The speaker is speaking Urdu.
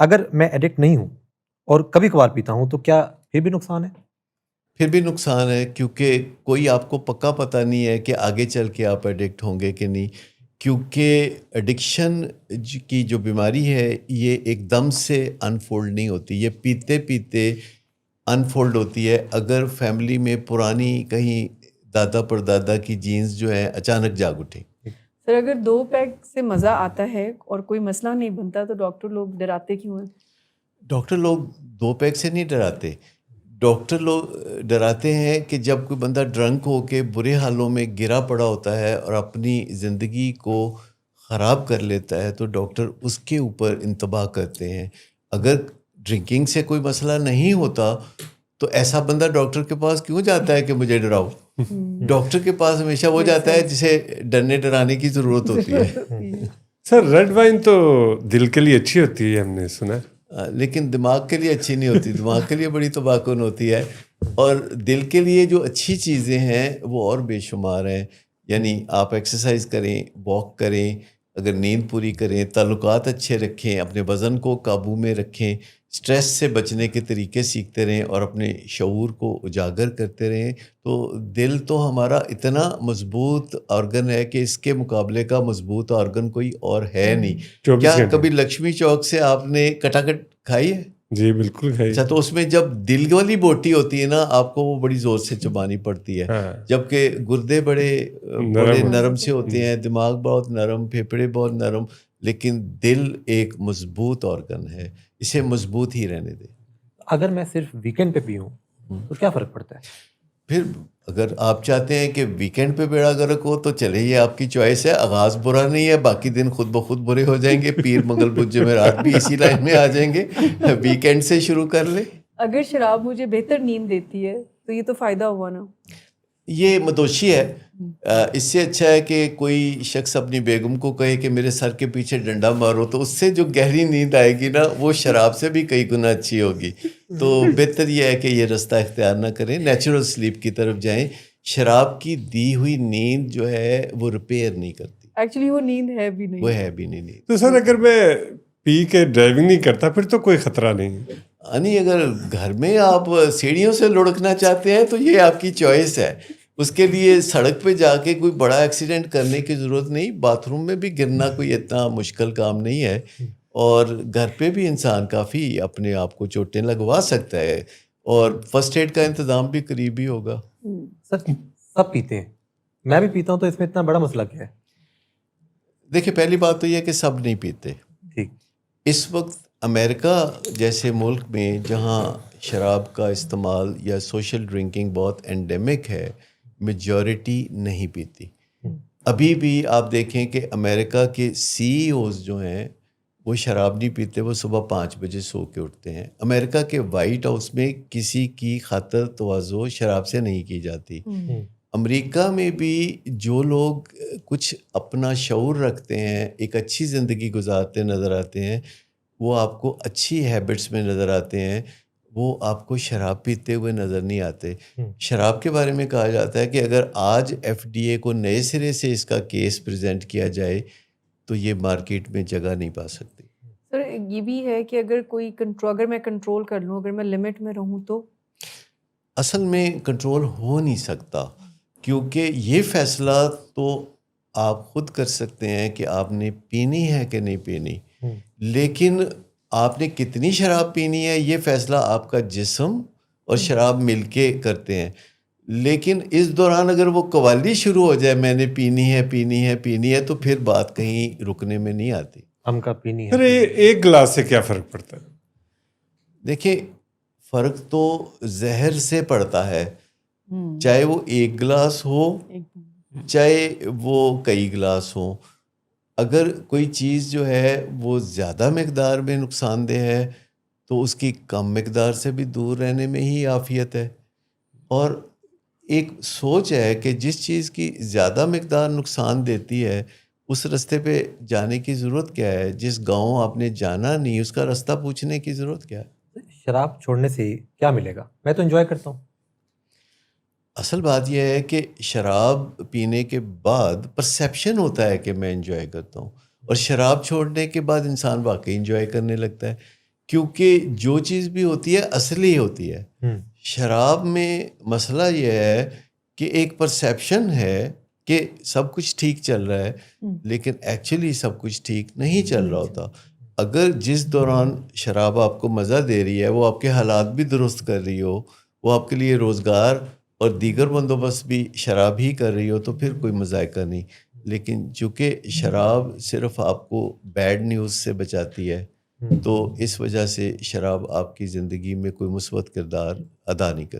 اگر میں ایڈکٹ نہیں ہوں اور کبھی کبھار پیتا ہوں تو کیا پھر بھی نقصان ہے؟ پھر بھی نقصان ہے، کیونکہ کوئی آپ کو پکا پتہ نہیں ہے کہ آگے چل کے آپ ایڈکٹ ہوں گے کہ نہیں، کیونکہ ایڈکشن کی جو بیماری ہے یہ ایک دم سے انفولڈ نہیں ہوتی، یہ پیتے پیتے انفولڈ ہوتی ہے۔ اگر فیملی میں پرانی کہیں دادا پردادا کی جینز جو ہے اچانک جاگ اٹھیں۔ سر اگر 2 پیک سے مزہ آتا ہے اور کوئی مسئلہ نہیں بنتا تو ڈاکٹر لوگ ڈراتے کیوں ہیں؟ ڈاکٹر لوگ 2 پیک سے نہیں ڈراتے، ڈاکٹر لوگ ڈراتے ہیں کہ جب کوئی بندہ ڈرنک ہو کے برے حالوں میں گرا پڑا ہوتا ہے اور اپنی زندگی کو خراب کر لیتا ہے تو ڈاکٹر اس کے اوپر انتباہ کرتے ہیں۔ اگر ڈرنکنگ سے کوئی مسئلہ نہیں ہوتا تو ایسا بندہ ڈاکٹر کے پاس کیوں جاتا ہے کہ مجھے ڈراؤ؟ ڈاکٹر کے پاس ہمیشہ وہ جاتا ہے جسے ڈرنے ڈرانے کی ضرورت ہوتی ہے۔ سر ریڈ وائن تو دل کے لیے اچھی ہوتی ہے، ہم نے سنا، لیکن دماغ کے لیے اچھی نہیں ہوتی، دماغ کے لیے بڑی تباہ کن ہوتی ہے، اور دل کے لیے جو اچھی چیزیں ہیں وہ اور بے شمار ہیں۔ یعنی آپ ایکسرسائز کریں، واک کریں، اگر نیند پوری کریں، تعلقات اچھے رکھیں، اپنے وزن کو قابو میں رکھیں، سٹریس سے بچنے کے طریقے سیکھتے رہیں اور اپنے شعور کو اجاگر کرتے رہیں، تو دل تو ہمارا اتنا مضبوط آرگن ہے کہ اس کے مقابلے کا مضبوط آرگن کوئی اور ہے نہیں۔ کیا کبھی لکشمی چوک سے آپ نے کٹاکٹ کھائی ہے؟ جی بالکل کھائی۔ اچھا، تو اس میں جب دل والی بوٹی ہوتی ہے نا، آپ کو وہ بڑی زور سے چبانی پڑتی ہے، جبکہ گردے بڑے نرم سے ہوتے ہیں، دماغ بہت نرم، پھیپھڑے بہت نرم، لیکن دل ایک مضبوط آرگن ہے، اسے مضبوط ہی رہنے دیں۔ اگر میں صرف ویکینڈ پہ پیوں تو کیا فرق پڑتا ہے؟ پھر اگر آپ چاہتے ہیں کہ ویکینڈ پہ بیڑا گرک ہو تو چلے، یہ آپ کی چوائس ہے، آغاز برا نہیں ہے، باقی دن خود بخود برے ہو جائیں گے، پیر منگل بدھ جمعرات بھی اسی لائن میں آ جائیں گے، ویکینڈ سے شروع کر لیں۔ اگر شراب مجھے بہتر نیند دیتی ہے تو یہ تو فائدہ ہوا نا؟ یہ مدوشی ہے، اس سے اچھا ہے کہ کوئی شخص اپنی بیگم کو کہے کہ میرے سر کے پیچھے ڈنڈا مارو، تو اس سے جو گہری نیند آئے گی نا وہ شراب سے بھی کئی گنا اچھی ہوگی۔ تو بہتر یہ ہے کہ یہ رستہ اختیار نہ کریں، نیچرل سلیپ کی طرف جائیں۔ شراب کی دی ہوئی نیند جو ہے وہ ریپیئر نہیں کرتی، ایکچولی وہ نیند ہے بھی نہیں، وہ ہے بھی نہیں نیند۔ تو سر اگر میں پی کے ڈرائیونگ نہیں کرتا پھر تو کوئی خطرہ نہیں؟ یعنی اگر گھر میں آپ سیڑھیوں سے لڑکنا چاہتے ہیں تو یہ آپ کی چوائس ہے، اس کے لیے سڑک پہ جا کے کوئی بڑا ایکسیڈنٹ کرنے کی ضرورت نہیں، باتھ روم میں بھی گرنا کوئی اتنا مشکل کام نہیں ہے، اور گھر پہ بھی انسان کافی اپنے آپ کو چوٹیں لگوا سکتا ہے، اور فرسٹ ایڈ کا انتظام بھی قریب ہی ہوگا۔ سر سب پیتے ہیں، میں بھی پیتا ہوں، تو اس میں اتنا بڑا مسئلہ کیا ہے؟ دیکھیں، پہلی بات تو یہ ہے کہ سب نہیں پیتے۔ ٹھیک، اس وقت امریکہ جیسے ملک میں جہاں شراب کا استعمال یا سوشل ڈرنکنگ بہت اینڈیمک ہے، میجورٹی نہیں پیتی۔ ابھی بھی آپ دیکھیں کہ امریکہ کے سی ای اوز جو ہیں وہ شراب نہیں پیتے، وہ صبح 5 بجے سو کے اٹھتے ہیں۔ امریکہ کے وائٹ ہاؤس میں کسی کی خاطر تواضع شراب سے نہیں کی جاتی۔ امریکہ میں بھی جو لوگ کچھ اپنا شعور رکھتے ہیں، ایک اچھی زندگی گزارتے نظر آتے ہیں، وہ آپ کو اچھی ہیبٹس میں نظر آتے ہیں، وہ آپ کو شراب پیتے ہوئے نظر نہیں آتے۔ شراب کے بارے میں کہا جاتا ہے کہ اگر آج ایف ڈی اے کو نئے سرے سے اس کا کیس پریزنٹ کیا جائے تو یہ مارکیٹ میں جگہ نہیں پا سکتی۔ سر یہ بھی ہے کہ اگر میں کنٹرول کر لوں، اگر میں لمٹ میں رہوں تو؟ اصل میں کنٹرول ہو نہیں سکتا، کیونکہ یہ فیصلہ تو آپ خود کر سکتے ہیں کہ آپ نے پینی ہے کہ نہیں پینی، لیکن آپ نے کتنی شراب پینی ہے یہ فیصلہ آپ کا جسم اور شراب مل کے کرتے ہیں۔ لیکن اس دوران اگر وہ قوالی شروع ہو جائے، میں نے پینی ہے پینی ہے پینی ہے، تو پھر بات کہیں رکنے میں نہیں آتی۔ ہم کا پینی ہے۔ سر ایک گلاس سے کیا فرق پڑتا ہے؟ دیکھیں، فرق تو زہر سے پڑتا ہے، چاہے وہ 1 گلاس ہو چاہے وہ کئی گلاس ہوں۔ اگر کوئی چیز جو ہے وہ زیادہ مقدار میں نقصان دہ ہے تو اس کی کم مقدار سے بھی دور رہنے میں ہی عافیت ہے، اور ایک سوچ ہے کہ جس چیز کی زیادہ مقدار نقصان دیتی ہے اس رستے پہ جانے کی ضرورت کیا ہے؟ جس گاؤں آپ نے جانا نہیں اس کا رستہ پوچھنے کی ضرورت کیا ہے؟ شراب چھوڑنے سے کیا ملے گا؟ میں تو انجوائے کرتا ہوں۔ اصل بات یہ ہے کہ شراب پینے کے بعد پرسیپشن ہوتا ہے کہ میں انجوائے کرتا ہوں، اور شراب چھوڑنے کے بعد انسان واقعی انجوائے کرنے لگتا ہے، کیونکہ جو چیز بھی ہوتی ہے اصلی ہوتی ہے. شراب میں مسئلہ یہ ہے کہ ایک پرسیپشن ہے کہ سب کچھ ٹھیک چل رہا ہے, لیکن ایکچولی سب کچھ ٹھیک نہیں چل رہا ہوتا. اگر جس دوران شراب آپ کو مزہ دے رہی ہے وہ آپ کے حالات بھی درست کر رہی ہو, وہ آپ کے لیے روزگار اور دیگر بندوبست بھی شراب ہی کر رہی ہو, تو پھر کوئی مذائقہ نہیں. لیکن چونکہ شراب صرف آپ کو بیڈ نیوز سے بچاتی ہے, تو اس وجہ سے شراب آپ کی زندگی میں کوئی مثبت کردار ادا نہیں کرتی.